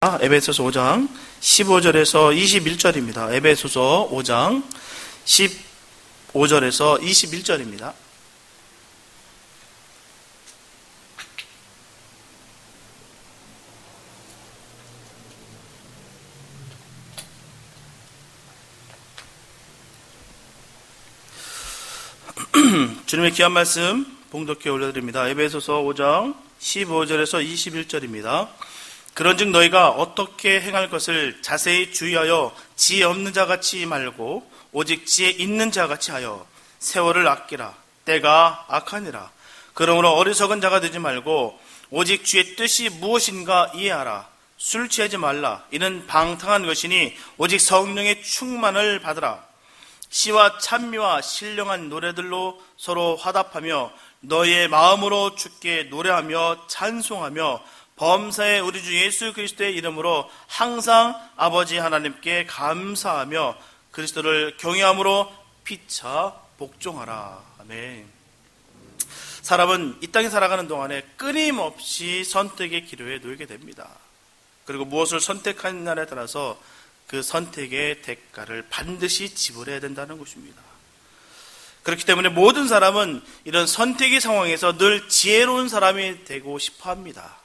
에베소서 5장 15절에서 21절입니다. 에베소서 5장 15절에서 21절입니다. 주님의 귀한 말씀 봉독해 올려드립니다. 에베소서 5장 15절에서 21절입니다. 그런즉 너희가 어떻게 행할 것을 자세히 주의하여 지혜 없는 자같이 말고 오직 지혜 있는 자같이 하여 세월을 아끼라. 때가 악하니라. 그러므로 어리석은 자가 되지 말고 오직 주의 뜻이 무엇인가 이해하라. 술 취하지 말라. 이는 방탕한 것이니 오직 성령의 충만을 받으라. 시와 찬미와 신령한 노래들로 서로 화답하며 너희의 마음으로 주께 노래하며 찬송하며 범사의 우리 주 예수 그리스도의 이름으로 항상 아버지 하나님께 감사하며 그리스도를 경외함으로 피차 복종하라. 아멘. 사람은 이 땅에 살아가는 동안에 끊임없이 선택의 기로에 놓이게 됩니다. 그리고 무엇을 선택하느냐에 따라서 그 선택의 대가를 반드시 지불해야 된다는 것입니다. 그렇기 때문에 모든 사람은 이런 선택의 상황에서 늘 지혜로운 사람이 되고 싶어 합니다.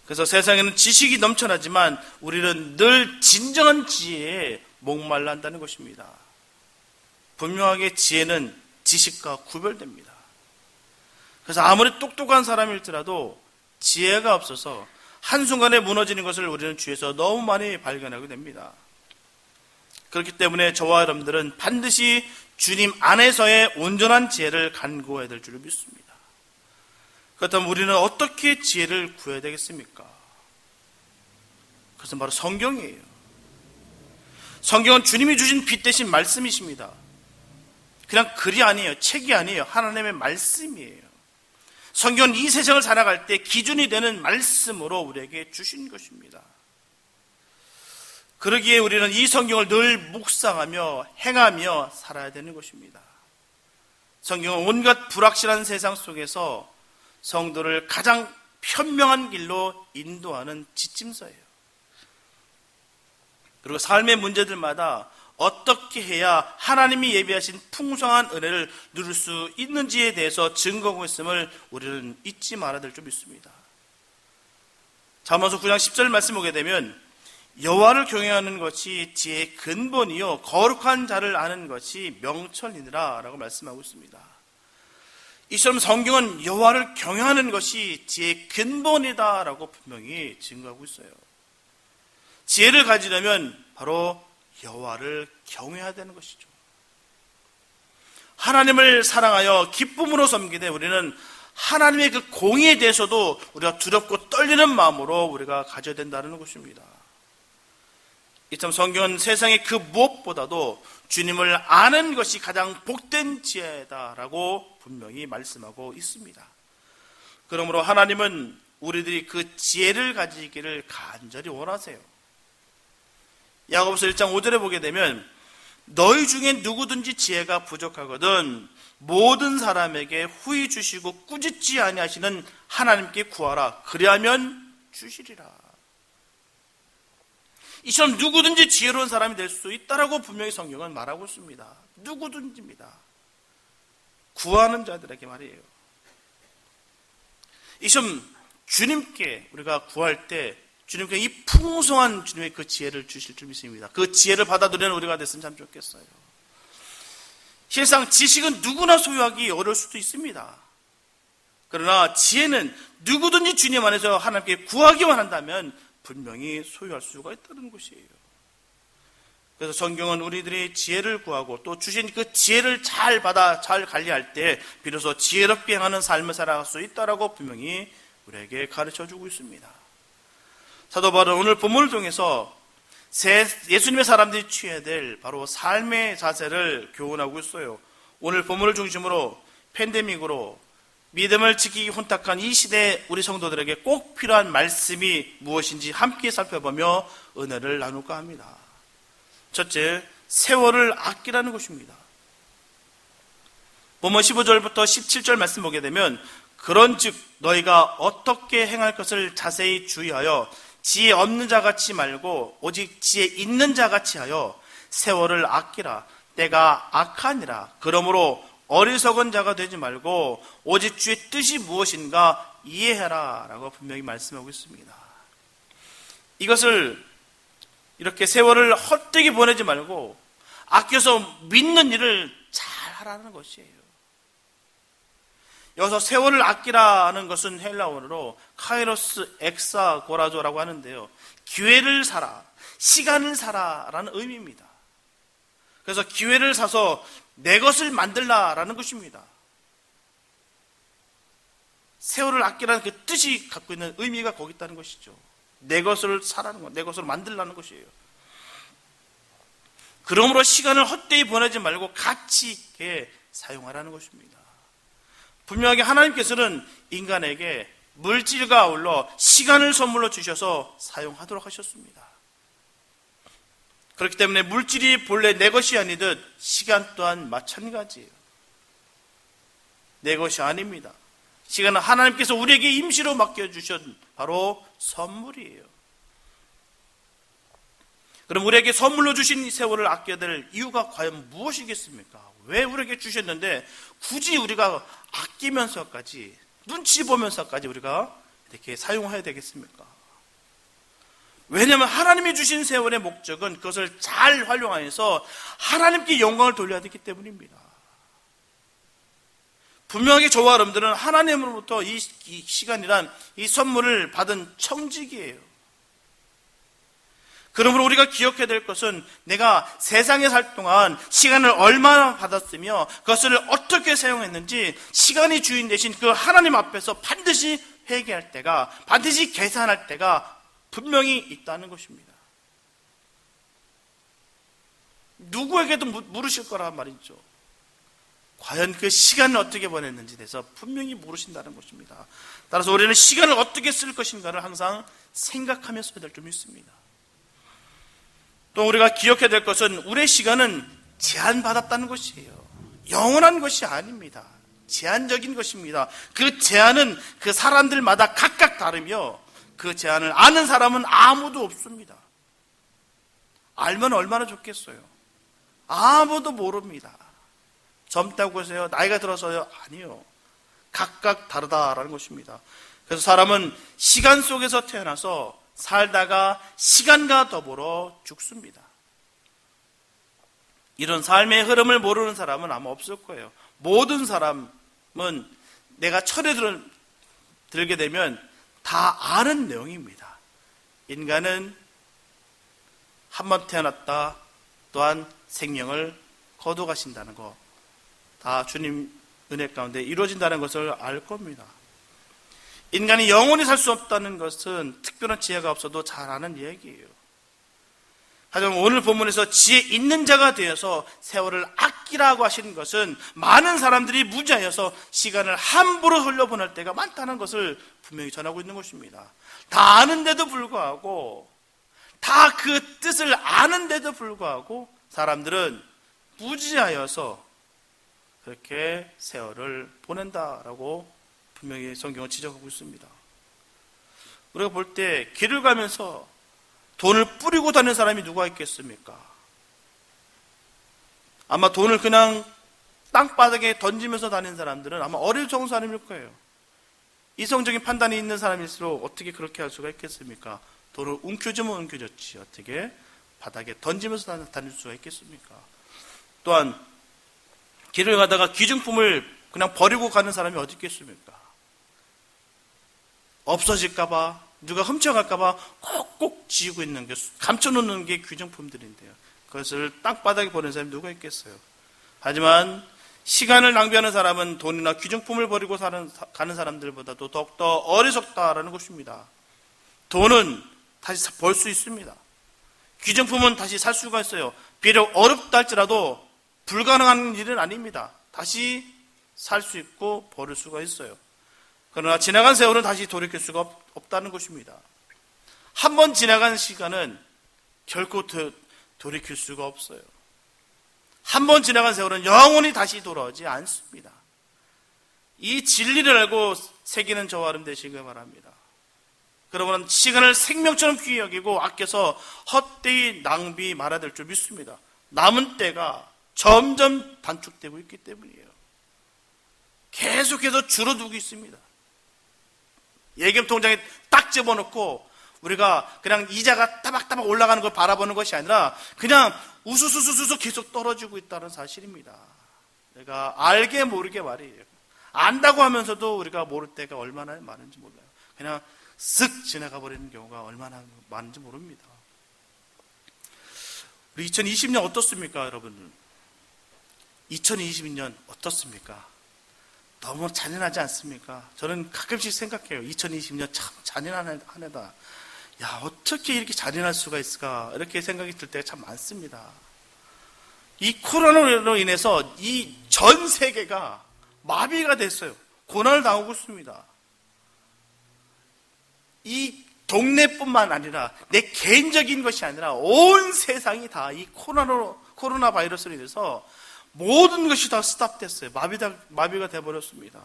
그래서 세상에는 지식이 넘쳐나지만 우리는 늘 진정한 지혜에 목말라 한다는 것입니다. 분명하게 지혜는 지식과 구별됩니다. 그래서 아무리 똑똑한 사람일지라도 지혜가 없어서 한순간에 무너지는 것을 우리는 주위에서 너무 많이 발견하게 됩니다. 그렇기 때문에 저와 여러분들은 반드시 주님 안에서의 온전한 지혜를 간구해야 될 줄 믿습니다. 그렇다면 우리는 어떻게 지혜를 구해야 되겠습니까? 그것은 바로 성경이에요. 성경은 주님이 주신 빛 대신 말씀이십니다. 그냥 글이 아니에요. 책이 아니에요. 하나님의 말씀이에요. 성경은 이 세상을 살아갈 때 기준이 되는 말씀으로 우리에게 주신 것입니다. 그러기에 우리는 이 성경을 늘 묵상하며 행하며 살아야 되는 것입니다. 성경은 온갖 불확실한 세상 속에서 성도를 가장 현명한 길로 인도하는 지침서예요. 그리고 삶의 문제들마다 어떻게 해야 하나님이 예비하신 풍성한 은혜를 누릴 수 있는지에 대해서 증거하고 있음을 우리는 잊지 말아야 될 줄 믿습니다. 잠언서 9장 10절 말씀 보게 되면 여호와를 경외하는 것이 지혜의 근본이요 거룩한 자를 아는 것이 명철이니라 라고 말씀하고 있습니다. 이처럼 성경은 여호와를 경외하는 것이 지혜의 근본이다 라고 분명히 증거하고 있어요. 지혜를 가지려면 바로 여호와를 경외해야 되는 것이죠. 하나님을 사랑하여 기쁨으로 섬기되 우리는 하나님의 그 공의에 대해서도 우리가 두렵고 떨리는 마음으로 우리가 가져야 된다는 것입니다. 이처럼 성경은 세상의 그 무엇보다도 주님을 아는 것이 가장 복된 지혜다라고 분명히 말씀하고 있습니다. 그러므로 하나님은 우리들이 그 지혜를 가지기를 간절히 원하세요. 야고보서 1장 5절에 보게 되면 너희 중에 누구든지 지혜가 부족하거든 모든 사람에게 후히 주시고 꾸짖지 아니하시는 하나님께 구하라. 그리하면 주시리라. 이처럼 누구든지 지혜로운 사람이 될 수 있다라고 분명히 성경은 말하고 있습니다. 누구든지입니다. 구하는 자들에게 말이에요. 이처럼 주님께 우리가 구할 때 주님께 이 풍성한 주님의 그 지혜를 주실 줄 믿습니다. 그 지혜를 받아들이는 우리가 됐으면 참 좋겠어요. 실상 지식은 누구나 소유하기 어려울 수도 있습니다. 그러나 지혜는 누구든지 주님 안에서 하나님께 구하기만 한다면 분명히 소유할 수가 있다는 것이에요. 그래서 성경은 우리들이 지혜를 구하고 또 주신 그 지혜를 잘 받아 잘 관리할 때 비로소 지혜롭게 행하는 삶을 살아갈 수 있다라고 분명히 우리에게 가르쳐주고 있습니다. 사도 바울은 오늘 본문을 통해서 예수님의 사람들이 취해야 될 바로 삶의 자세를 교훈하고 있어요. 오늘 본문을 중심으로 팬데믹으로 믿음을 지키기 혼탁한 이 시대에 우리 성도들에게 꼭 필요한 말씀이 무엇인지 함께 살펴보며 은혜를 나눌까 합니다. 첫째, 세월을 아끼라는 것입니다. 본문 15절부터 17절 말씀 보게 되면 그런즉 너희가 어떻게 행할 것을 자세히 주의하여 지혜 없는 자같이 말고 오직 지혜 있는 자같이 하여 세월을 아끼라. 때가 악하니라. 그러므로 어리석은 자가 되지 말고 오직 주의 뜻이 무엇인가 이해해라 라고 분명히 말씀하고 있습니다. 이것을 이렇게 세월을 헛되게 보내지 말고 아껴서 믿는 일을 잘 하라는 것이에요. 여기서 세월을 아끼라는 것은 헬라어로 카이로스 엑사고라조라고 하는데요. 기회를 사라, 시간을 사라라는 의미입니다. 그래서 기회를 사서 내 것을 만들라라는 것입니다. 세월을 아끼라는 그 뜻이 갖고 있는 의미가 거기 있다는 것이죠. 내 것을 사라는 것, 내 것을 만들라는 것이에요. 그러므로 시간을 헛되이 보내지 말고 가치 있게 사용하라는 것입니다. 분명하게 하나님께서는 인간에게 물질과 아울러 시간을 선물로 주셔서 사용하도록 하셨습니다. 그렇기 때문에 물질이 본래 내 것이 아니듯 시간 또한 마찬가지예요. 내 것이 아닙니다. 시간은 하나님께서 우리에게 임시로 맡겨주신 바로 선물이에요. 그럼 우리에게 선물로 주신 이 세월을 아껴야 될 이유가 과연 무엇이겠습니까? 왜 우리에게 주셨는데 굳이 우리가 아끼면서까지 눈치 보면서까지 우리가 이렇게 사용해야 되겠습니까? 왜냐하면 하나님이 주신 세월의 목적은 그것을 잘 활용하여서 하나님께 영광을 돌려야 되기 때문입니다. 분명하게 저와 여러분들은 하나님으로부터 이 시간이란 이 선물을 받은 청직이에요. 그러므로 우리가 기억해야 될 것은 내가 세상에 살 동안 시간을 얼마나 받았으며 그것을 어떻게 사용했는지 시간이 주인 대신 그 하나님 앞에서 반드시 회개할 때가, 반드시 계산할 때가 분명히 있다는 것입니다. 누구에게도 물으실 거란 말이죠. 과연 그 시간을 어떻게 보냈는지 대해서 분명히 물으신다는 것입니다. 따라서 우리는 시간을 어떻게 쓸 것인가를 항상 생각하며 써야 될 점이 있습니다. 또 우리가 기억해야 될 것은 우리의 시간은 제한받았다는 것이에요. 영원한 것이 아닙니다. 제한적인 것입니다. 그 제한은 그 사람들마다 각각 다르며 그 제한을 아는 사람은 아무도 없습니다. 알면 얼마나 좋겠어요. 아무도 모릅니다. 젊다고 해서요, 나이가 들어서요, 아니요. 각각 다르다라는 것입니다. 그래서 사람은 시간 속에서 태어나서 살다가 시간과 더불어 죽습니다. 이런 삶의 흐름을 모르는 사람은 아마 없을 거예요. 모든 사람은 내가 철에 들게 되면 다 아는 내용입니다. 인간은 한 번 태어났다 또한 생명을 거둬가신다는 것, 다 주님 은혜 가운데 이루어진다는 것을 알 겁니다. 인간이 영원히 살 수 없다는 것은 특별한 지혜가 없어도 잘 아는 얘기예요. 하지만 오늘 본문에서 지혜 있는 자가 되어서 세월을 아끼라고 하시는 것은 많은 사람들이 무지하여서 시간을 함부로 흘려보낼 때가 많다는 것을 분명히 전하고 있는 것입니다. 다 아는데도 불구하고, 다 그 뜻을 아는데도 불구하고 사람들은 무지하여서 그렇게 세월을 보낸다라고 분명히 성경은 지적하고 있습니다. 우리가 볼 때 길을 가면서 돈을 뿌리고 다니는 사람이 누가 있겠습니까? 아마 돈을 그냥 땅바닥에 던지면서 다니는 사람들은 아마 어리석은 사람일 거예요. 이성적인 판단이 있는 사람일수록 어떻게 그렇게 할 수가 있겠습니까? 돈을 움켜쥐면 움켜쥐지 어떻게 바닥에 던지면서 다닐 수가 있겠습니까? 또한 길을 가다가 귀중품을 그냥 버리고 가는 사람이 어디 있겠습니까? 없어질까봐, 누가 훔쳐갈까봐 꼭꼭 쥐고 있는 게, 감춰놓는 게 귀중품들인데요. 그것을 땅바닥에 버리는 사람이 누가 있겠어요? 하지만 시간을 낭비하는 사람은 돈이나 귀중품을 버리고 가는 사람들보다도 더욱더 어리석다라는 것입니다. 돈은 다시 벌 수 있습니다. 귀중품은 다시 살 수가 있어요. 비록 어렵다 할지라도 불가능한 일은 아닙니다. 다시 살 수 있고 버릴 수가 있어요. 그러나 지나간 세월은 다시 돌이킬 수가 없다는 것입니다. 한 번 지나간 시간은 결코 돌이킬 수가 없어요. 한 번 지나간 세월은 영원히 다시 돌아오지 않습니다. 이 진리를 알고 새기는 저와 여러분 되시길 바랍니다. 그러면 시간을 생명처럼 귀히 여기고 아껴서 헛되이 낭비 말아야 될 줄 믿습니다. 남은 때가 점점 단축되고 있기 때문이에요. 계속해서 줄어들고 있습니다. 예금 통장에 딱 집어넣고 우리가 그냥 이자가 따박따박 올라가는 걸 바라보는 것이 아니라 그냥 우수수수수 계속 떨어지고 있다는 사실입니다. 내가 알게 모르게 말이에요. 안다고 하면서도 우리가 모를 때가 얼마나 많은지 몰라요. 그냥 쓱 지나가 버리는 경우가 얼마나 많은지 모릅니다. 우리 2020년 어떻습니까, 여러분? 2022년 어떻습니까? 너무 잔인하지 않습니까? 저는 가끔씩 생각해요. 2020년 참 잔인한 한 해다. 야, 어떻게 이렇게 잔인할 수가 있을까? 이렇게 생각이 들 때가 참 많습니다. 이 코로나로 인해서 이 전 세계가 마비가 됐어요. 고난을 당하고 있습니다. 이 동네뿐만 아니라 내 개인적인 것이 아니라 온 세상이 다 이 코로나 바이러스로 인해서 모든 것이 다 스탑됐어요. 마비가 돼버렸습니다.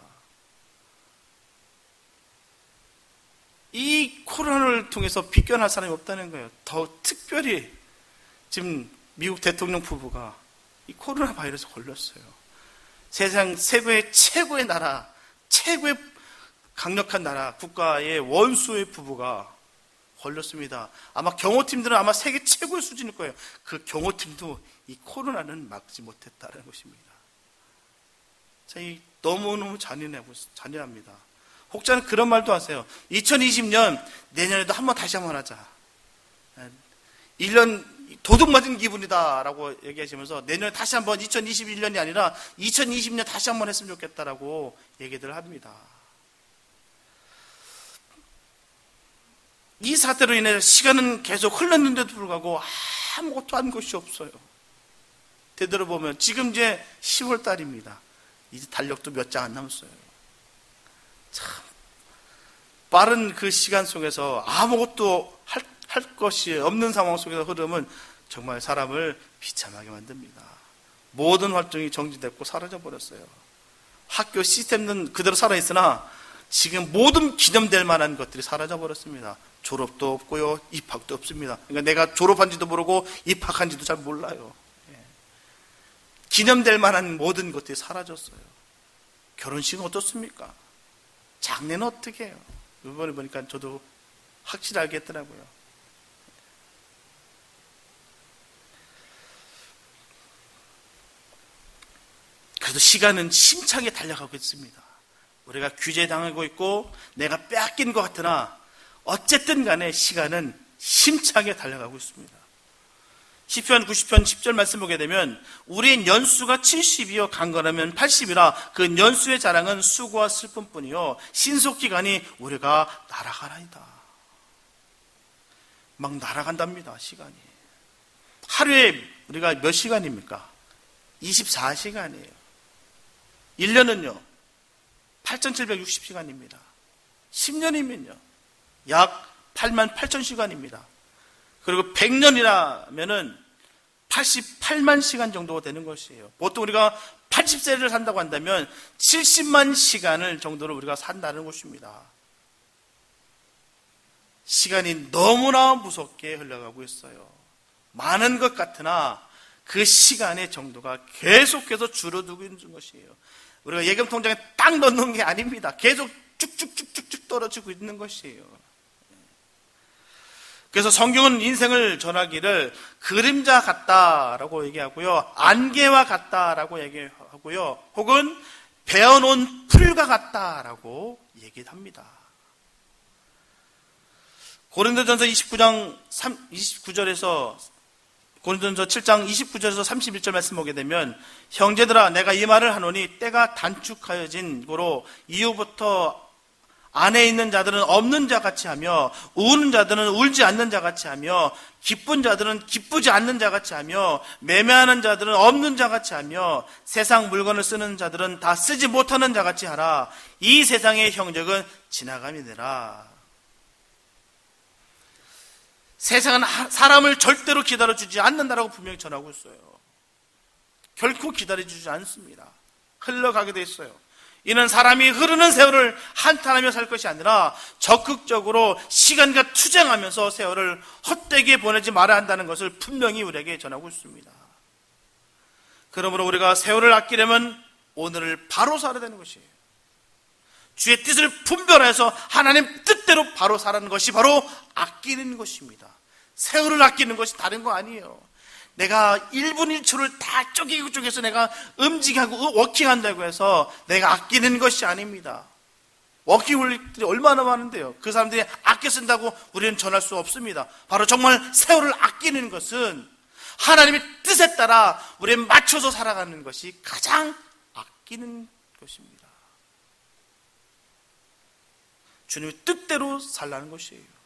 이 코로나를 통해서 비껴날 사람이 없다는 거예요. 더 특별히 지금 미국 대통령 부부가 이 코로나 바이러스 걸렸어요. 세상 세계의 최고의 나라, 최고의 강력한 나라, 국가의 원수의 부부가 걸렸습니다. 아마 경호팀들은 아마 세계 최고의 수준일 거예요. 그 경호팀도 이 코로나는 막지 못했다는 것입니다. 자, 너무너무 잔인합니다. 혹자는 그런 말도 하세요. 2020년 내년에도 다시 한번 하자. 1년 도둑 맞은 기분이다라고 얘기하시면서 내년에 다시 한번 2021년이 아니라 2020년 다시 한번 했으면 좋겠다라고 얘기들 합니다. 이 사태로 인해 시간은 계속 흘렀는데도 불구하고 아무것도 한 것이 없어요. 되돌아보면 지금 이제 10월 달입니다. 이제 달력도 몇 장 안 남았어요. 참 빠른 그 시간 속에서 아무것도 할 것이 없는 상황 속에서 흐름은 정말 사람을 비참하게 만듭니다. 모든 활동이 정지됐고 사라져버렸어요. 학교 시스템은 그대로 살아있으나 지금 모든 기념될 만한 것들이 사라져버렸습니다. 졸업도 없고요, 입학도 없습니다. 그러니까 내가 졸업한지도 모르고 입학한지도 잘 몰라요. 기념될 만한 모든 것들이 사라졌어요. 결혼식은 어떻습니까? 장례는 어떻게 해요? 이번에 보니까 저도 확실히 알겠더라고요. 그래도 시간은 심차게 달려가고 있습니다. 우리가 규제당하고 있고 내가 빼앗긴 것 같으나 어쨌든 간에 시간은 심차게 달려가고 있습니다. 시편 90편 10절 말씀 보게 되면 우리의 연수가 70이요 강건하면 80이라 그 연수의 자랑은 수고와 슬픔뿐이요 신속기간이 우리가 날아가나이다. 막 날아간답니다. 시간이. 하루에 우리가 몇 시간입니까? 24시간이에요. 1년은요 8760시간입니다. 10년이면요 약 88,000시간입니다. 그리고 100년이라면은 88만 시간 정도가 되는 것이에요. 보통 우리가 80세를 산다고 한다면 70만 시간을 정도로 우리가 산다는 것입니다. 시간이 너무나 무섭게 흘러가고 있어요. 많은 것 같으나 그 시간의 정도가 계속해서 줄어들고 있는 것이에요. 우리가 예금 통장에 딱 넣는 게 아닙니다. 계속 쭉쭉쭉쭉쭉 떨어지고 있는 것이에요. 그래서 성경은 인생을 전하기를 그림자 같다라고 얘기하고요. 안개와 같다라고 얘기하고요. 혹은 베어놓은 풀과 같다라고 얘기합니다. 고린도전서 29절에서 고린도전서 7장 29절에서 31절 말씀 보게 되면 형제들아 내가 이 말을 하노니 때가 단축하여진 고로 이후부터 안에 있는 자들은 없는 자 같이 하며 우는 자들은 울지 않는 자 같이 하며 기쁜 자들은 기쁘지 않는 자 같이 하며 매매하는 자들은 없는 자 같이 하며 세상 물건을 쓰는 자들은 다 쓰지 못하는 자 같이 하라. 이 세상의 형적은 지나감이니라. 세상은 사람을 절대로 기다려주지 않는다라고 분명히 전하고 있어요. 결코 기다려주지 않습니다. 흘러가게 돼 있어요. 이는 사람이 흐르는 세월을 한탄하며 살 것이 아니라 적극적으로 시간과 투쟁하면서 세월을 헛되게 보내지 말아야 한다는 것을 분명히 우리에게 전하고 있습니다. 그러므로 우리가 세월을 아끼려면 오늘을 바로 살아야 되는 것이에요. 주의 뜻을 분별해서 하나님 뜻대로 바로 살아가는 것이 바로 아끼는 것입니다. 세월을 아끼는 것이 다른 거 아니에요. 내가 1분 1초를 다 쪼개서 내가 움직이고 워킹한다고 해서 내가 아끼는 것이 아닙니다. 워킹홀릭들이 얼마나 많은데요. 그 사람들이 아껴 쓴다고 우리는 전할 수 없습니다. 바로 정말 세월을 아끼는 것은 하나님의 뜻에 따라 우리에 맞춰서 살아가는 것이 가장 아끼는 것입니다. 주님의 뜻대로 살라는 것이에요.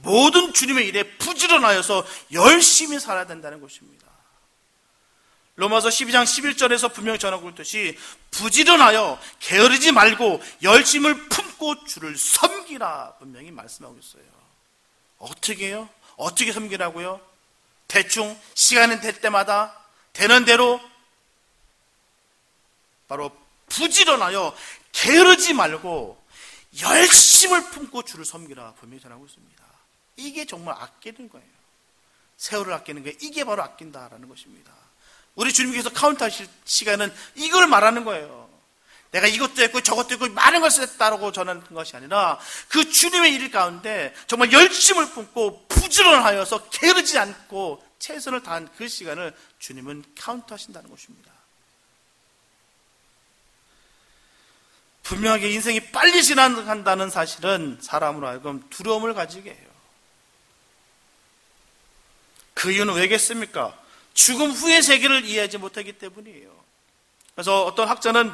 모든 주님의 일에 부지런하여서 열심히 살아야 된다는 것입니다. 로마서 12장 11절에서 분명히 전하고 있듯이 부지런하여 게으르지 말고 열심을 품고 주를 섬기라 분명히 말씀하고 있어요. 어떻게 해요? 어떻게 섬기라고요? 대충 시간이 될 때마다 되는 대로 바로 부지런하여 게으르지 말고 열심을 품고 주를 섬기라 분명히 전하고 있습니다. 이게 정말 아끼는 거예요. 세월을 아끼는 게 이게 바로 아낀다라는 것입니다. 우리 주님께서 카운트하실 시간은 이걸 말하는 거예요. 내가 이것도 했고 저것도 했고 많은 것을 했다라고 전하는 것이 아니라 그 주님의 일 가운데 정말 열심을 품고 부지런하여서 게으르지 않고 최선을 다한 그 시간을 주님은 카운트하신다는 것입니다. 분명하게 인생이 빨리 지나간다는 사실은 사람으로 하여금 두려움을 가지게 해요. 그 이유는 왜겠습니까? 죽음 후의 세계를 이해하지 못하기 때문이에요. 그래서 어떤 학자는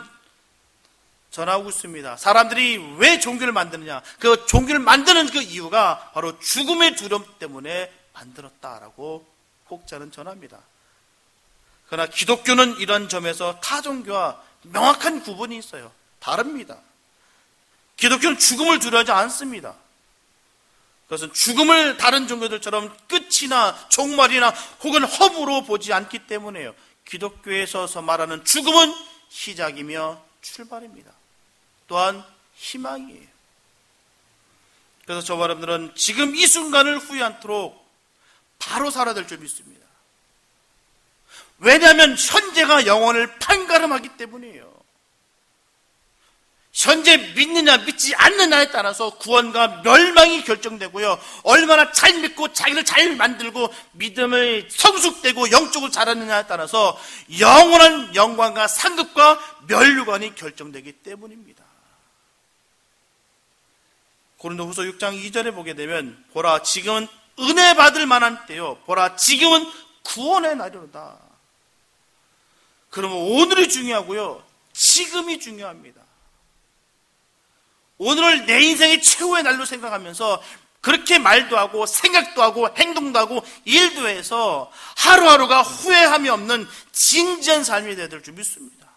전하고 있습니다. 사람들이 왜 종교를 만드느냐? 그 종교를 만드는 그 이유가 바로 죽음의 두려움 때문에 만들었다라고 혹자는 전합니다. 그러나 기독교는 이런 점에서 타 종교와 명확한 구분이 있어요. 다릅니다. 기독교는 죽음을 두려워하지 않습니다. 그것은 죽음을 다른 종교들처럼 끝이나 종말이나 혹은 허브로 보지 않기 때문에요. 기독교에서 말하는 죽음은 시작이며 출발입니다. 또한 희망이에요. 그래서 저와 여러분들은 지금 이 순간을 후회 않도록 바로 살아야 될 줄 믿습니다. 왜냐하면 현재가 영혼을 판가름하기 때문이에요. 현재 믿느냐 믿지 않느냐에 따라서 구원과 멸망이 결정되고요. 얼마나 잘 믿고 자기를 잘 만들고 믿음을 성숙되고 영적으로 자랐느냐에 따라서 영원한 영광과 상급과 멸류관이 결정되기 때문입니다. 고린도후서 6장 2절에 보게 되면 보라 지금은 은혜 받을 만한 때요. 보라 지금은 구원의 날이로다. 그러면 오늘이 중요하고요. 지금이 중요합니다. 오늘을 내 인생의 최후의 날로 생각하면서 그렇게 말도 하고 생각도 하고 행동도 하고 일도 해서 하루하루가 후회함이 없는 진지한 삶이 되어야 될 줄 믿습니다.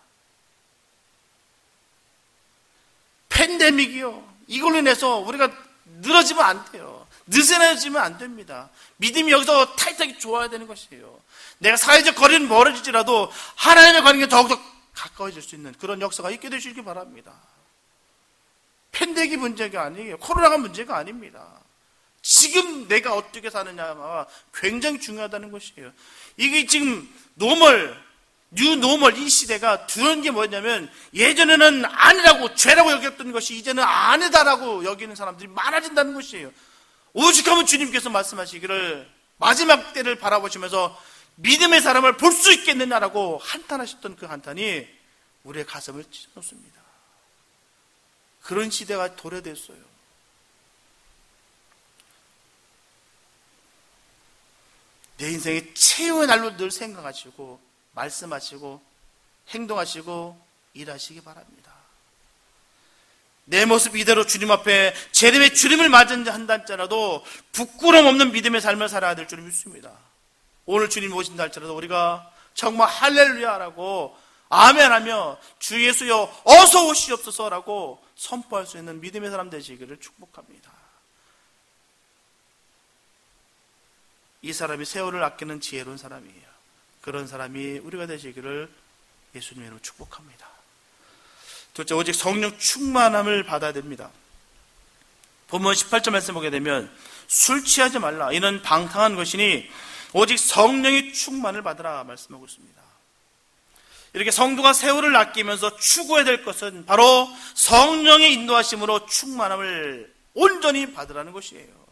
팬데믹이요. 이걸로 인해서 우리가 늘어지면 안 돼요. 느슨해지면 안 됩니다. 믿음이 여기서 타이트하게 좋아야 되는 것이에요. 내가 사회적 거리는 멀어지더라도 하나님의 관계에 더욱더 가까워질 수 있는 그런 역사가 있게 되시기 바랍니다. 팬데믹이 문제가 아니에요. 코로나가 문제가 아닙니다. 지금 내가 어떻게 사느냐가 굉장히 중요하다는 것이에요. 이게 지금 뉴 노멀 이 시대가 두려운 게 뭐냐면 예전에는 아니라고 죄라고 여겼던 것이 이제는 아니다라고 여기는 사람들이 많아진다는 것이에요. 오죽하면 주님께서 말씀하시기를 마지막 때를 바라보시면서 믿음의 사람을 볼 수 있겠느냐라고 한탄하셨던 그 한탄이 우리의 가슴을 찢어놓습니다. 그런 시대가 도래됐어요. 내 인생의 최후의 날로 늘 생각하시고 말씀하시고 행동하시고 일하시기 바랍니다. 내 모습 이대로 주님 앞에 제림의 주님을 맞이한다할지라도 부끄럼 없는 믿음의 삶을 살아야 될 줄 믿습니다. 오늘 주님 오신다 할지라도 우리가 정말 할렐루야라고 아멘하며 주 예수여 어서 오시옵소서라고 선포할 수 있는 믿음의 사람 되시기를 축복합니다. 이 사람이 세월을 아끼는 지혜로운 사람이에요. 그런 사람이 우리가 되시기를 예수님의 이름으로 축복합니다. 둘째, 오직 성령 충만함을 받아야 됩니다. 본문 18절 말씀 보게 되면 술 취하지 말라, 이는 방탕한 것이니 오직 성령의 충만을 받으라 말씀하고 있습니다. 이렇게 성도가 세월을 아끼면서 추구해야 될 것은 바로 성령의 인도하심으로 충만함을 온전히 받으라는 것이에요.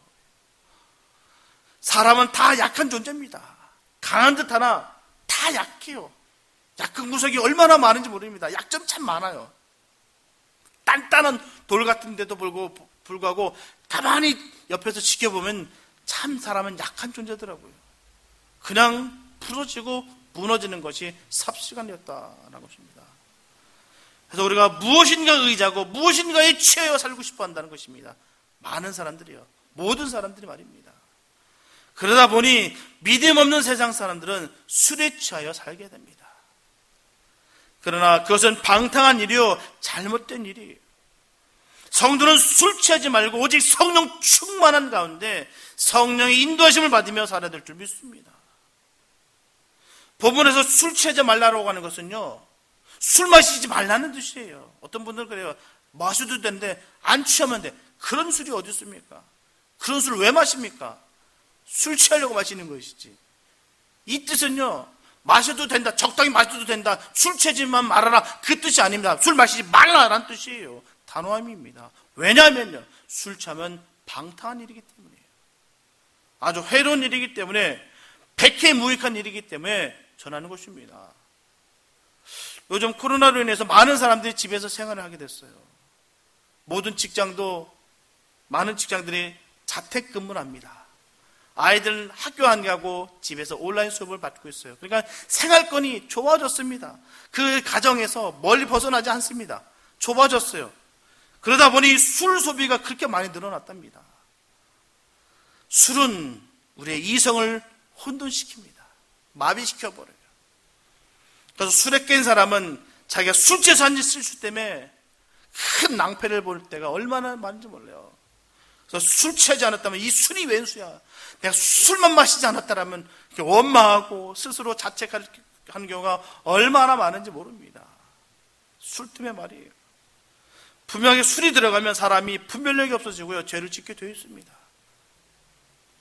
사람은 다 약한 존재입니다. 강한 듯 하나 다 약해요. 약한 구석이 얼마나 많은지 모릅니다. 약점 참 많아요. 단단한 돌 같은데도 불구하고 가만히 옆에서 지켜보면 참 사람은 약한 존재더라고요. 그냥 부러지고 무너지는 것이 삽시간이었다는 것입니다. 그래서 우리가 무엇인가 의지하고 무엇인가에 취하여 살고 싶어 한다는 것입니다. 많은 사람들이요. 모든 사람들이 말입니다. 그러다 보니 믿음 없는 세상 사람들은 술에 취하여 살게 됩니다. 그러나 그것은 방탕한 일이요, 잘못된 일이에요. 성도는 술 취하지 말고 오직 성령 충만한 가운데 성령의 인도하심을 받으며 살아야 될 줄 믿습니다. 본문에서 술 취하지 말라고 하는 것은요, 술 마시지 말라는 뜻이에요. 어떤 분들은 그래요. 마셔도 되는데 안 취하면 돼. 그런 술이 어디 있습니까? 그런 술을 왜 마십니까? 술 취하려고 마시는 것이지. 이 뜻은요, 마셔도 된다, 적당히 마셔도 된다, 술 취하지만 말아라, 그 뜻이 아닙니다. 술 마시지 말라라는 뜻이에요. 단호함입니다. 왜냐하면요, 술 취하면 방탕한 일이기 때문이에요. 아주 해로운 일이기 때문에, 백해무익한 일이기 때문에 전하는 것입니다. 요즘 코로나로 인해서 많은 사람들이 집에서 생활을 하게 됐어요. 모든 직장도, 많은 직장들이 자택근무를 합니다. 아이들은 학교 안 가고 집에서 온라인 수업을 받고 있어요. 그러니까 생활권이 좁아졌습니다. 그 가정에서 멀리 벗어나지 않습니다. 좁아졌어요. 그러다 보니 술 소비가 그렇게 많이 늘어났답니다. 술은 우리의 이성을 혼돈시킵니다. 마비시켜버려요. 그래서 술에 깬 사람은 자기가 술 취해서 한 짓 때문에 큰 낭패를 볼 때가 얼마나 많은지 몰라요. 그래서 술 취하지 않았다면 이 술이 왼수야. 내가 술만 마시지 않았다면 원망하고 스스로 자책하는 경우가 얼마나 많은지 모릅니다. 술 때문에 말이에요. 분명히 술이 들어가면 사람이 분별력이 없어지고요, 죄를 짓게 되어 있습니다.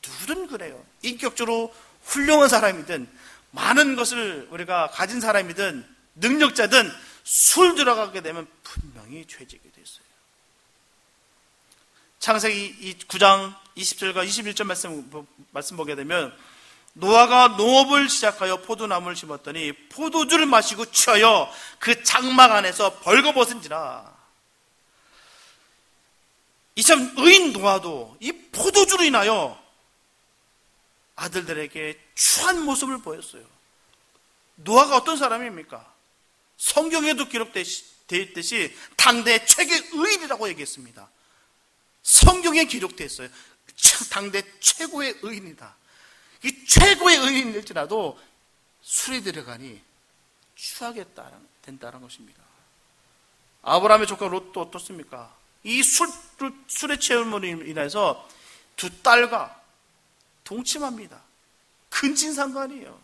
누구든 그래요. 인격적으로 훌륭한 사람이든 많은 것을 우리가 가진 사람이든 능력자든 술 들어가게 되면 분명히 죄짓게 되어 있어요. 창세기 9장 20절과 21절 말씀 보게 되면 노아가 농업을 시작하여 포도나무를 심었더니 포도주를 마시고 취하여 그 장막 안에서 벌거벗은지라. 이참 의인 노아도 이 포도주로 인하여 아들들에게 추한 모습을 보였어요. 노아가 어떤 사람입니까? 성경에도 기록되어 있듯이 당대 최고의 의인이라고 얘기했습니다. 성경에 기록되어 있어요. 당대 최고의 의인이다. 이 최고의 의인일지라도 술이 들어가니 취하게 된다는 것입니다. 아브라함의 조카 롯도 어떻습니까? 이 술의 체험으로 인해서 두 딸과 동침합니다. 근친상간이에요.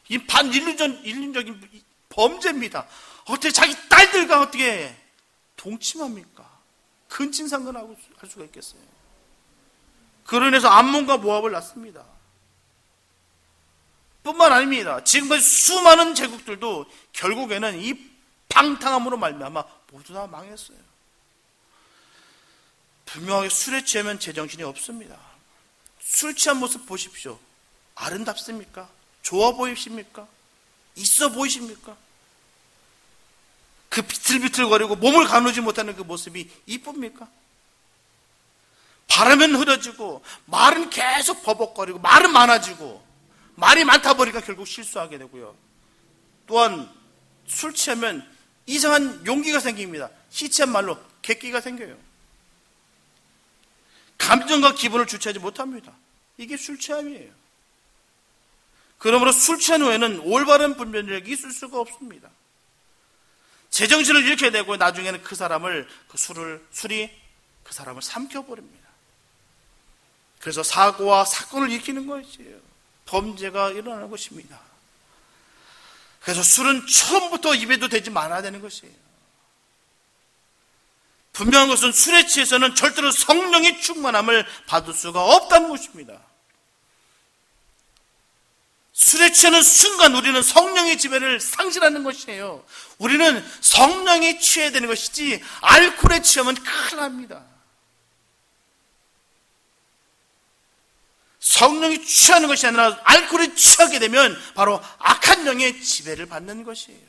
이 반인륜적인 범죄입니다. 어떻게 자기 딸들과 어떻게 동침합니까? 근친상간하고 할 수가 있겠어요. 그로 인해서 암몬과 모압을 낳습니다. 뿐만 아닙니다. 지금까지 수많은 제국들도 결국에는 이 방탕함으로 말미암아 모두 다 망했어요. 분명하게 술에 취하면 제정신이 없습니다. 술 취한 모습 보십시오. 아름답습니까? 좋아 보이십니까? 있어 보이십니까? 그 비틀비틀거리고 몸을 가누지 못하는 그 모습이 이쁩니까? 바라면 흐려지고 말은 계속 버벅거리고 말은 많아지고 말이 많다 보니까 결국 실수하게 되고요. 또한 술 취하면 이상한 용기가 생깁니다. 희치한 말로 객기가 생겨요. 감정과 기분을 주체하지 못합니다. 이게 술 취함이에요. 그러므로 술 취한 후에는 올바른 분별력이 있을 수가 없습니다. 제정신을 잃게 되고 나중에는 술이 그 사람을 삼켜버립니다. 그래서 사고와 사건을 일으키는 것이에요. 범죄가 일어나는 것입니다. 그래서 술은 처음부터 입에도 대지 말아야 되는 것이에요. 분명한 것은 술에 취해서는 절대로 성령의 충만함을 받을 수가 없다는 것입니다. 술에 취하는 순간 우리는 성령의 지배를 상실하는 것이에요. 우리는 성령에 취해야 되는 것이지 알코올에 취하면 큰일 납니다. 성령이 취하는 것이 아니라 알코올에 취하게 되면 바로 악한 영의 지배를 받는 것이에요.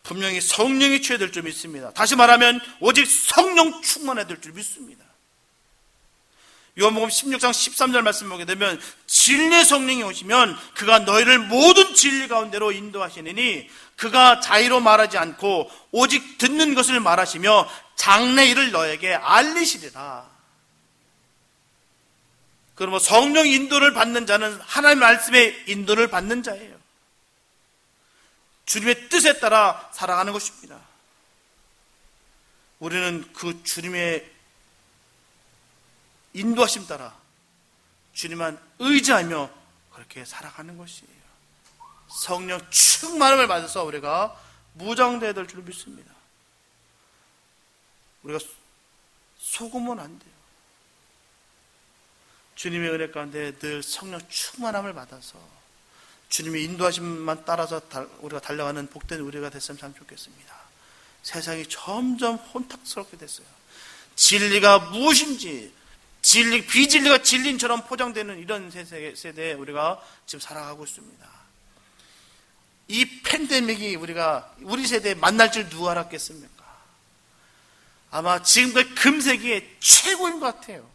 분명히 성령이 취해야 될 줄 믿습니다. 다시 말하면 오직 성령 충만해야 될 줄 믿습니다. 요한복음 16장 13절 말씀 보게 되면 진리의 성령이 오시면 그가 너희를 모든 진리 가운데로 인도하시느니 그가 자의로 말하지 않고 오직 듣는 것을 말하시며 장래 일을 너에게 알리시리라. 그러면 성령 인도를 받는 자는 하나님의 말씀의 인도를 받는 자예요. 주님의 뜻에 따라 살아가는 것입니다. 우리는 그 주님의 인도하심 따라 주님만 의지하며 그렇게 살아가는 것이에요. 성령 충만함을 받아서 우리가 무장되어야 될 줄 믿습니다. 우리가 속으면 안 돼요. 주님의 은혜 가운데 늘 성령 충만함을 받아서 주님의 인도하심만 따라서 우리가 달려가는 복된 우리가 됐으면 참 좋겠습니다. 세상이 점점 혼탁스럽게 됐어요. 진리가 무엇인지 비진리가 진리처럼 포장되는 이런 세대에 우리가 지금 살아가고 있습니다. 이 팬데믹이 우리 세대에 만날 줄 누가 알았겠습니까? 아마 지금까지 금세기의 최고인 것 같아요.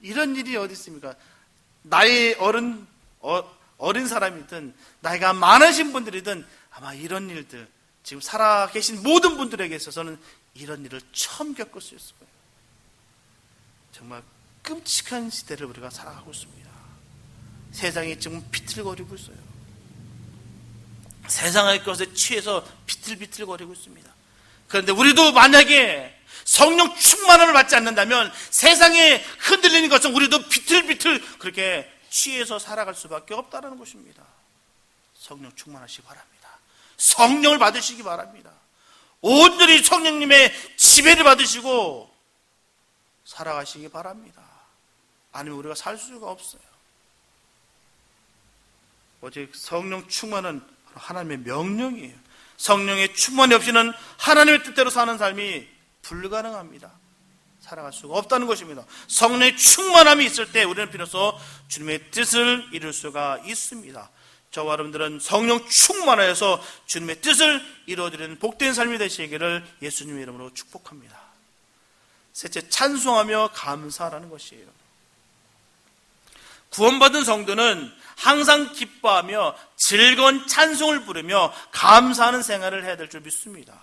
이런 일이 어디 있습니까? 나이 어린 사람이든 나이가 많으신 분들이든 아마 이런 일들 지금 살아계신 모든 분들에게 있어서는 이런 일을 처음 겪을 수 있을 거예요. 정말 끔찍한 시대를 우리가 살아가고 있습니다. 세상이 지금 비틀거리고 있어요. 세상의 것에 취해서 비틀비틀거리고 있습니다. 그런데 우리도 만약에 성령 충만함을 받지 않는다면 세상에 흔들리는 것은 우리도 비틀비틀 그렇게 취해서 살아갈 수밖에 없다는 것입니다. 성령 충만하시기 바랍니다. 성령을 받으시기 바랍니다. 온전히 성령님의 지배를 받으시고 살아가시기 바랍니다. 아니면 우리가 살 수가 없어요. 오직 성령 충만은 하나님의 명령이에요. 성령의 충만이 없이는 하나님의 뜻대로 사는 삶이 불가능합니다. 살아갈 수가 없다는 것입니다. 성령의 충만함이 있을 때 우리는 비로소 주님의 뜻을 이룰 수가 있습니다. 저와 여러분들은 성령 충만하여서 주님의 뜻을 이루어드리는 복된 삶이 되시기를 예수님의 이름으로 축복합니다. 셋째, 찬송하며 감사하라는 것이에요. 구원받은 성도는 항상 기뻐하며 즐거운 찬송을 부르며 감사하는 생활을 해야 될 줄 믿습니다.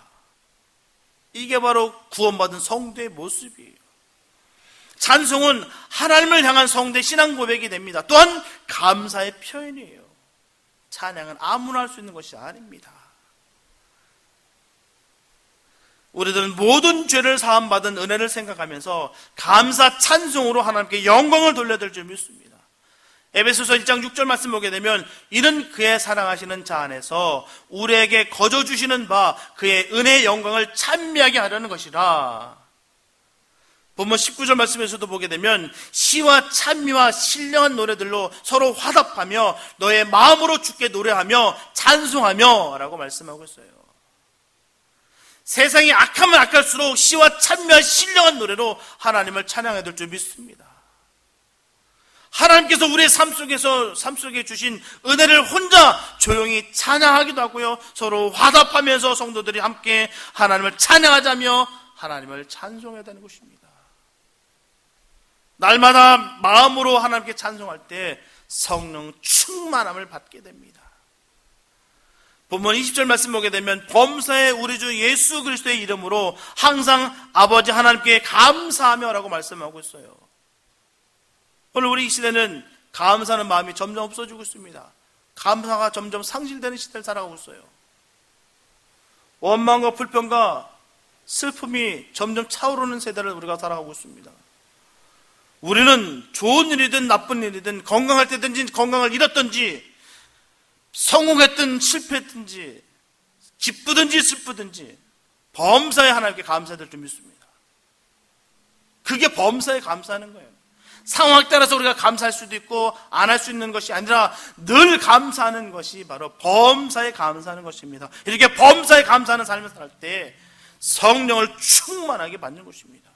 이게 바로 구원받은 성도의 모습이에요. 찬송은 하나님을 향한 성도의 신앙 고백이 됩니다. 또한 감사의 표현이에요. 찬양은 아무나 할 수 있는 것이 아닙니다. 우리들은 모든 죄를 사함받은 은혜를 생각하면서 감사 찬송으로 하나님께 영광을 돌려야 될 줄 믿습니다. 에베소서 1장 6절 말씀 보게 되면 이는 그의 사랑하시는 자 안에서 우리에게 거저 주시는 바 그의 은혜의 영광을 찬미하게 하려는 것이라. 본문 19절 말씀에서도 보게 되면 시와 찬미와 신령한 노래들로 서로 화답하며 너의 마음으로 주께 노래하며 찬송하며 라고 말씀하고 있어요. 세상이 악하면 악할수록 시와 찬미와 신령한 노래로 하나님을 찬양해야 될 줄 믿습니다. 하나님께서 우리의 삶 속에 주신 은혜를 혼자 조용히 찬양하기도 하고요. 서로 화답하면서 성도들이 함께 하나님을 찬양하자며 하나님을 찬송해야 되는 것입니다. 날마다 마음으로 하나님께 찬송할 때 성령 충만함을 받게 됩니다. 본문 20절 말씀 보게 되면 범사의 우리 주 예수 그리스도의 이름으로 항상 아버지 하나님께 감사하며 라고 말씀하고 있어요. 오늘 우리 이 시대는 감사하는 마음이 점점 없어지고 있습니다. 감사가 점점 상실되는 시대를 살아가고 있어요. 원망과 불평과 슬픔이 점점 차오르는 세대를 우리가 살아가고 있습니다. 우리는 좋은 일이든 나쁜 일이든 건강할 때든지 건강을 잃었든지 성공했든 실패했든지 기쁘든지 슬프든지 범사에 하나님께 감사해야 될 줄 믿습니다. 그게 범사에 감사하는 거예요. 상황에 따라서 우리가 감사할 수도 있고 안 할 수 있는 것이 아니라 늘 감사하는 것이 바로 범사에 감사하는 것입니다. 이렇게 범사에 감사하는 삶을 살 때 성령을 충만하게 받는 것입니다.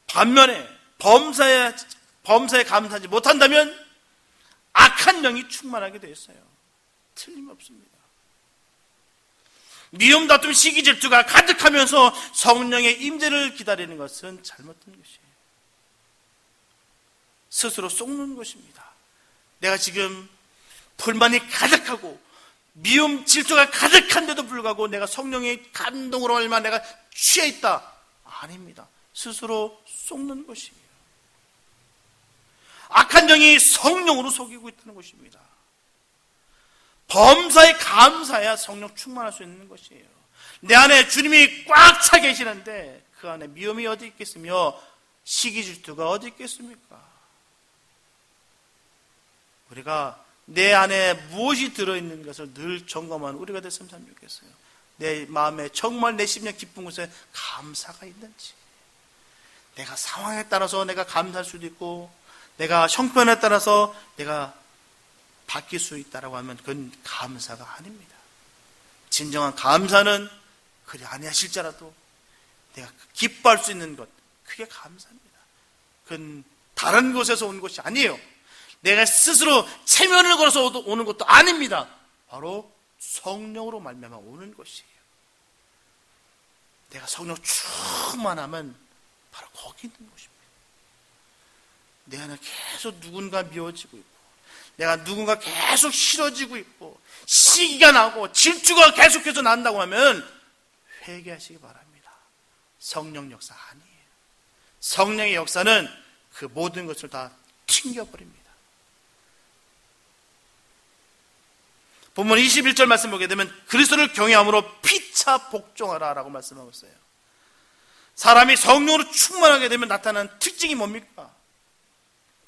반면에 범사에 감사하지 못한다면 악한 영이 충만하게 되어 있어요. 틀림없습니다. 미움, 다툼, 시기, 질투가 가득하면서 성령의 임재를 기다리는 것은 잘못된 것이에요. 스스로 속는 것입니다. 내가 지금 불만이 가득하고 미움, 질투가 가득한데도 불구하고 내가 성령의 감동으로 얼마 내가 취해 있다. 아닙니다. 스스로 속는 것이에요. 악한 영이 성령으로 속이고 있다는 것입니다. 범사에 감사해야 성령 충만할 수 있는 것이에요. 내 안에 주님이 꽉 차 계시는데 그 안에 미움이 어디 있겠으며 시기 질투가 어디 있겠습니까? 우리가 내 안에 무엇이 들어있는 것을 늘 점검하는 우리가 됐으면 참 좋겠어요. 내 마음에 정말 내 심령 깊은 곳에 감사가 있는지, 내가 상황에 따라서 내가 감사할 수도 있고 내가 형편에 따라서 내가 바뀔 수 있다라고 하면 그건 감사가 아닙니다. 진정한 감사는 그리 아니하실지라도 내가 기뻐할 수 있는 것, 그게 감사입니다. 그건 다른 곳에서 온 것이 아니에요. 내가 스스로 체면을 걸어서 오는 것도 아닙니다. 바로 성령으로 말미암아 오는 것이에요. 내가 성령 충만하면 바로 거기 있는 것입니다. 내 안에 계속 누군가 미워지고 있고 내가 누군가 계속 싫어지고 있고 시기가 나고 질투가 계속해서 난다고 하면 회개하시기 바랍니다. 성령 역사 아니에요. 성령의 역사는 그 모든 것을 다 튕겨버립니다. 본문 21절 말씀 보게 되면 그리스도를 경외함으로 피차 복종하라 라고 말씀하고 있어요. 사람이 성령으로 충만하게 되면 나타나는 특징이 뭡니까?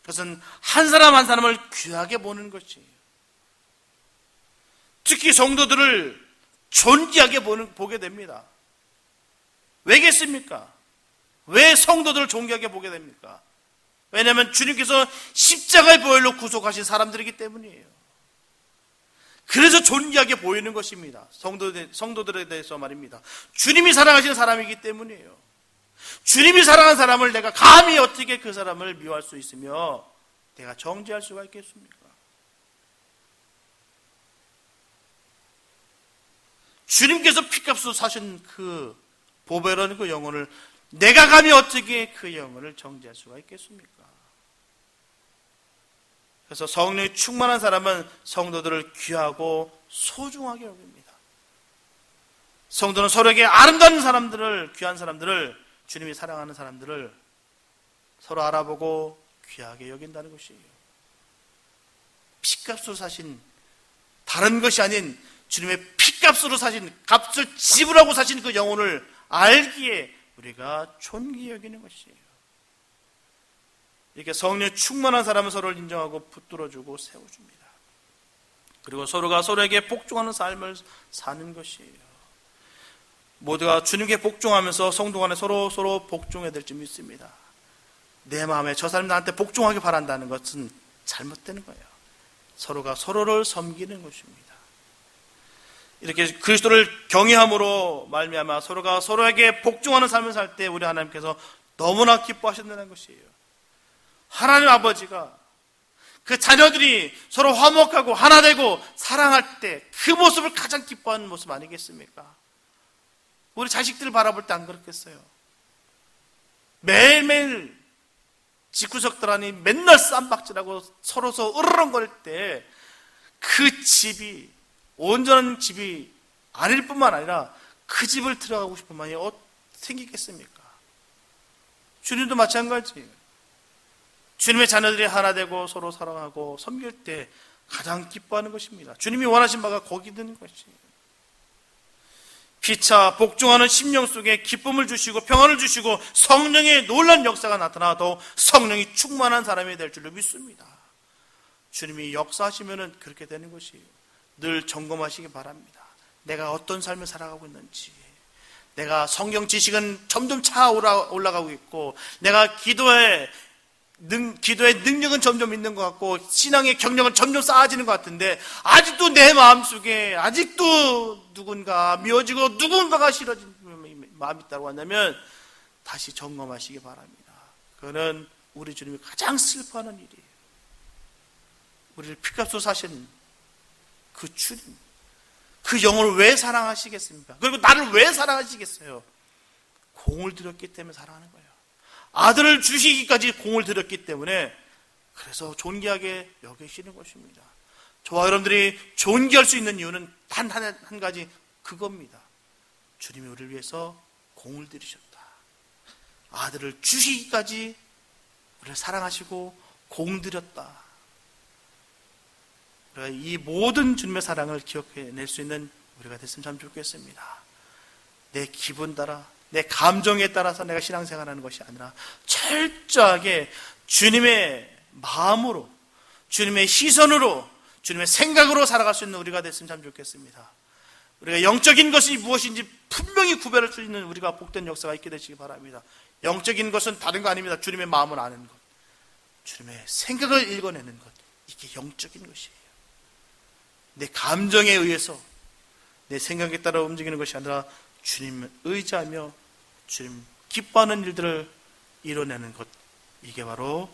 그것은 한 사람 한 사람을 귀하게 보는 것이에요. 특히 성도들을 존귀하게 보게 됩니다. 왜겠습니까? 왜 성도들을 존귀하게 보게 됩니까? 왜냐하면 주님께서 십자가의 보혈로 구속하신 사람들이기 때문이에요. 그래서 존귀하게 보이는 것입니다. 성도들에 대해서 말입니다. 주님이 사랑하시는 사람이기 때문이에요. 주님이 사랑하는 사람을 내가 감히 어떻게 그 사람을 미워할 수 있으며 내가 정죄할 수가 있겠습니까? 주님께서 피값으로 사신 그 보배라는 그 영혼을 내가 감히 어떻게 그 영혼을 정죄할 수가 있겠습니까? 그래서 성령이 충만한 사람은 성도들을 귀하고 소중하게 여깁니다. 성도는 서로에게 아름다운 사람들을, 귀한 사람들을, 주님이 사랑하는 사람들을 서로 알아보고 귀하게 여긴다는 것이에요. 피값으로 사신, 다른 것이 아닌 주님의 피값으로 사신, 값을 지불하고 사신 그 영혼을 알기에 우리가 존귀히 여기는 것이에요. 이렇게 성령 충만한 사람은 서로를 인정하고 붙들어주고 세워줍니다. 그리고 서로가 서로에게 복종하는 삶을 사는 것이에요. 모두가 주님께 복종하면서 성도 간에 서로 복종해야 될 줄 믿습니다. 내 마음에 저 사람이 나한테 복종하기 바란다는 것은 잘못되는 거예요. 서로가 서로를 섬기는 것입니다. 이렇게 그리스도를 경외함으로 말미암아 서로가 서로에게 복종하는 삶을 살 때 우리 하나님께서 너무나 기뻐하신다는 것이에요. 하나님 아버지가 그 자녀들이 서로 화목하고 하나 되고 사랑할 때 그 모습을 가장 기뻐하는 모습 아니겠습니까? 우리 자식들을 바라볼 때 안 그렇겠어요? 매일매일 집구석들 안이 맨날 쌈박질하고 서로서 으르렁거릴 때 그 집이 온전한 집이 아닐 뿐만 아니라 그 집을 들어가고 싶은 마음이 생기겠습니까? 주님도 마찬가지예요. 주님의 자녀들이 하나 되고 서로 사랑하고 섬길 때 가장 기뻐하는 것입니다. 주님이 원하신 바가 거기 있는 것이에요. 피차 복종하는 심령 속에 기쁨을 주시고 평안을 주시고 성령의 놀라운 역사가 나타나도 성령이 충만한 사람이 될 줄로 믿습니다. 주님이 역사하시면 그렇게 되는 것이에요. 늘 점검하시기 바랍니다. 내가 어떤 삶을 살아가고 있는지, 내가 성경 지식은 점점 올라가고 있고, 내가 기도의 능력은 점점 있는 것 같고, 신앙의 경력은 점점 쌓아지는 것 같은데, 아직도 내 마음속에 아직도 누군가 미워지고 누군가가 싫어진 마음이 있다고 한다면 다시 점검하시기 바랍니다. 그거는 우리 주님이 가장 슬퍼하는 일이에요. 우리를 피값으로 사신 그 주님, 그 영혼을 왜 사랑하시겠습니까? 그리고 나를 왜 사랑하시겠어요? 공을 들였기 때문에 사랑하는 거예요. 아들을 주시기까지 공을 들였기 때문에, 그래서 존귀하게 여기시는 것입니다. 저와 여러분들이 존귀할 수 있는 이유는 단 한 가지, 그겁니다. 주님이 우리를 위해서 공을 들이셨다. 아들을 주시기까지 우리를 사랑하시고 공 들였다. 이 모든 주님의 사랑을 기억해낼 수 있는 우리가 됐으면 참 좋겠습니다. 내 기분 따라, 내 감정에 따라서 내가 신앙생활하는 것이 아니라 철저하게 주님의 마음으로, 주님의 시선으로, 주님의 생각으로 살아갈 수 있는 우리가 됐으면 참 좋겠습니다. 우리가 영적인 것이 무엇인지 분명히 구별할 수 있는 우리가 복된 역사가 있게 되시기 바랍니다. 영적인 것은 다른 거 아닙니다. 주님의 마음을 아는 것, 주님의 생각을 읽어내는 것, 이게 영적인 것이에요. 내 감정에 의해서, 내 생각에 따라 움직이는 것이 아니라 주님을 의지하며 주님 기뻐하는 일들을 이뤄내는 것, 이게 바로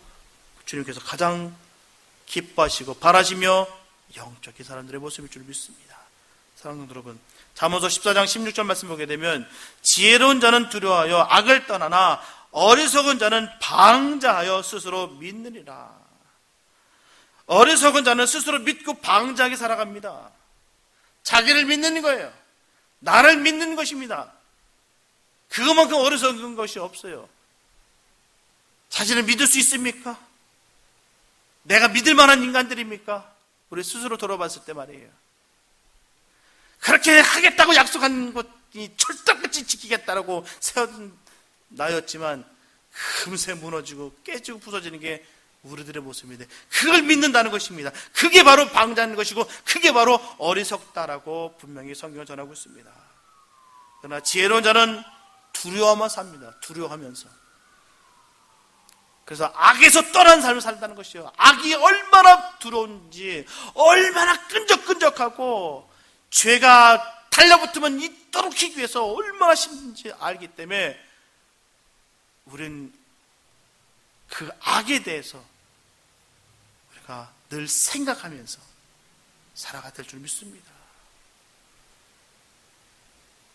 주님께서 가장 기뻐하시고 바라시며 영적인 사람들의 모습일 줄 믿습니다. 사랑하는 여러분, 잠언서 14장 16절 말씀 보게 되면, 지혜로운 자는 두려워하여 악을 떠나나 어리석은 자는 방자하여 스스로 믿느니라. 어리석은 자는 스스로 믿고 방자하게 살아갑니다. 자기를 믿는 거예요. 나를 믿는 것입니다. 그것만큼 어리석은 것이 없어요. 자신을 믿을 수 있습니까? 내가 믿을 만한 인간들입니까? 우리 스스로 돌아봤을 때 말이에요. 그렇게 하겠다고 약속한 것이 철떡같이 지키겠다라고 세운 나였지만 금세 무너지고 깨지고 부서지는 게 우리들의 모습인데, 그걸 믿는다는 것입니다. 그게 바로 방자하는 것이고, 그게 바로 어리석다라고 분명히 성경을 전하고 있습니다. 그러나 지혜로운 자는 두려워만 삽니다. 두려워하면서. 그래서 악에서 떠난 삶을 산다는 것이요. 악이 얼마나 두려운지, 얼마나 끈적끈적하고, 죄가 달려붙으면 이토록 키기 위해서 얼마나 힘든지 알기 때문에, 우린 그 악에 대해서 우리가 늘 생각하면서 살아가야 될 줄 믿습니다.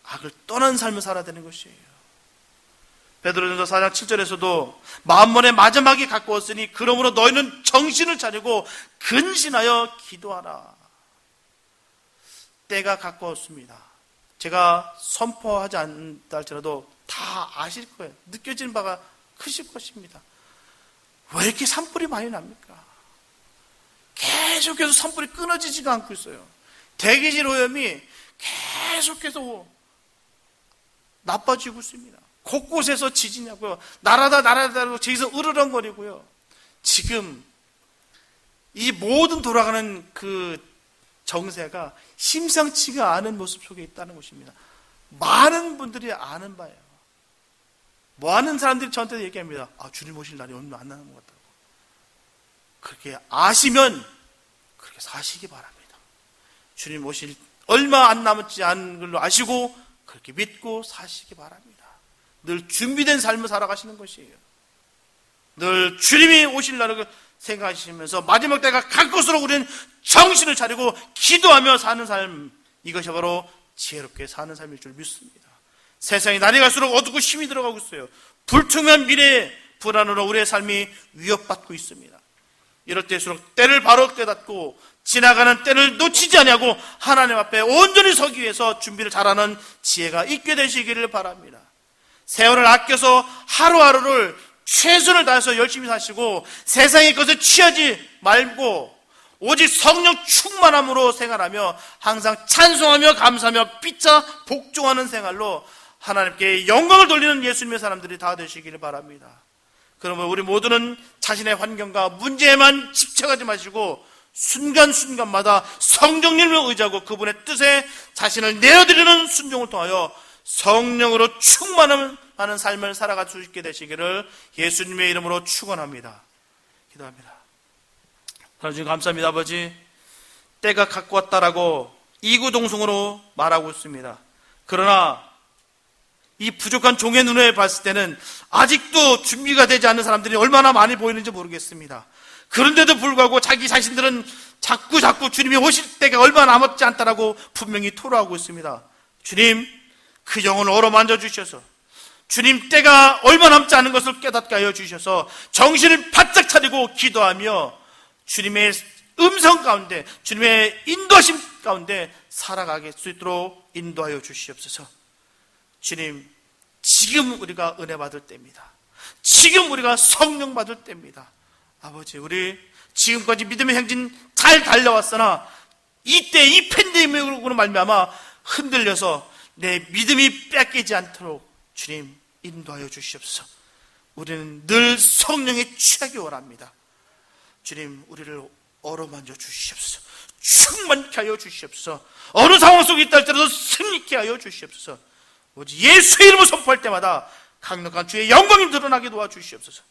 악을 떠난 삶을 살아야 되는 것이에요. 베드로전서 4장 7절에서도 만번의 마지막이 가까웠으니 그러므로 너희는 정신을 차리고 근신하여 기도하라. 때가 가까웠습니다. 제가 선포하지 않다 할지라도 다 아실 거예요. 느껴지는 바가 크실 것입니다. 왜 이렇게 산불이 많이 납니까? 계속해서 산불이 끊어지지가 않고 있어요. 대기질 오염이 계속해서 나빠지고 있습니다. 곳곳에서 지진이 나고요. 나라다 저기서 으르렁거리고요. 지금 이 모든 돌아가는 그 정세가 심상치가 않은 모습 속에 있다는 것입니다. 많은 분들이 아는 바예요. 많은 사람들이 저한테 얘기합니다. 주님 오실 날이 얼마 안 남은 것 같다고. 그렇게 아시면 그렇게 사시기 바랍니다. 주님 오실 얼마 안 남았지 않은 걸로 아시고 그렇게 믿고 사시기 바랍니다. 늘 준비된 삶을 살아가시는 것이에요. 늘 주님이 오실 날을 생각하시면서 마지막 때가 갈 것으로 우리는 정신을 차리고 기도하며 사는 삶, 이것이 바로 지혜롭게 사는 삶일 줄 믿습니다. 세상이 날이 갈수록 어둡고 힘이 들어가고 있어요. 불투명한 미래의 불안으로 우리의 삶이 위협받고 있습니다. 이럴 때일수록 때를 바로 깨닫고 지나가는 때를 놓치지 않냐고 하나님 앞에 온전히 서기 위해서 준비를 잘하는 지혜가 있게 되시기를 바랍니다. 세월을 아껴서 하루하루를 최선을 다해서 열심히 사시고 세상의 것을 취하지 말고 오직 성령 충만함으로 생활하며 항상 찬송하며 감사하며 피차 복종하는 생활로 하나님께 영광을 돌리는 예수님의 사람들이 다 되시기를 바랍니다. 그러면 우리 모두는 자신의 환경과 문제에만 집착하지 마시고 순간순간마다 성령님을 의지하고 그분의 뜻에 자신을 내어드리는 순종을 통하여 성령으로 충만한 삶을 살아갈 수 있게 되시기를 예수님의 이름으로 축원합니다. 기도합니다. 하나님 감사합니다. 아버지, 때가 갖고 왔다라고 이구동성으로 말하고 있습니다. 그러나 이 부족한 종의 눈에 봤을 때는 아직도 준비가 되지 않은 사람들이 얼마나 많이 보이는지 모르겠습니다. 그런데도 불구하고 자기 자신들은 자꾸 주님이 오실 때가 얼마 남았지 않다라고 분명히 토로하고 있습니다. 주님, 그 영혼을 어루만져 주셔서 주님 때가 얼마 남지 않은 것을 깨닫게 하여 주셔서 정신을 바짝 차리고 기도하며 주님의 음성 가운데, 주님의 인도하심 가운데 살아가게 수 있도록 인도하여 주시옵소서. 주님, 지금 우리가 은혜 받을 때입니다. 지금 우리가 성령 받을 때입니다. 아버지, 우리 지금까지 믿음의 행진 잘 달려왔으나 이때 이 팬데믹으로 말미암아 흔들려서 내 믿음이 뺏기지 않도록 주님 인도하여 주시옵소서. 우리는 늘 성령에 취하기 원합니다. 주님, 우리를 어루만져 주시옵소서. 충만케 하여 주시옵소서. 어느 상황 속에 있다 할지라도 승리케 하여 주시옵소서. 오직 예수의 이름을 선포할 때마다 강력한 주의 영광이 드러나게 도와주시옵소서.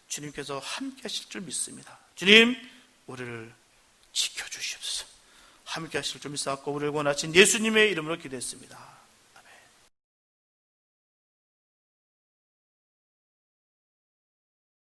주님께서 함께 하실 줄 믿습니다. 주님, 우리를 지켜주시옵소서. 함께 하실 줄 믿사옵고 우리를 원하신 예수님의 이름으로 기도했습니다.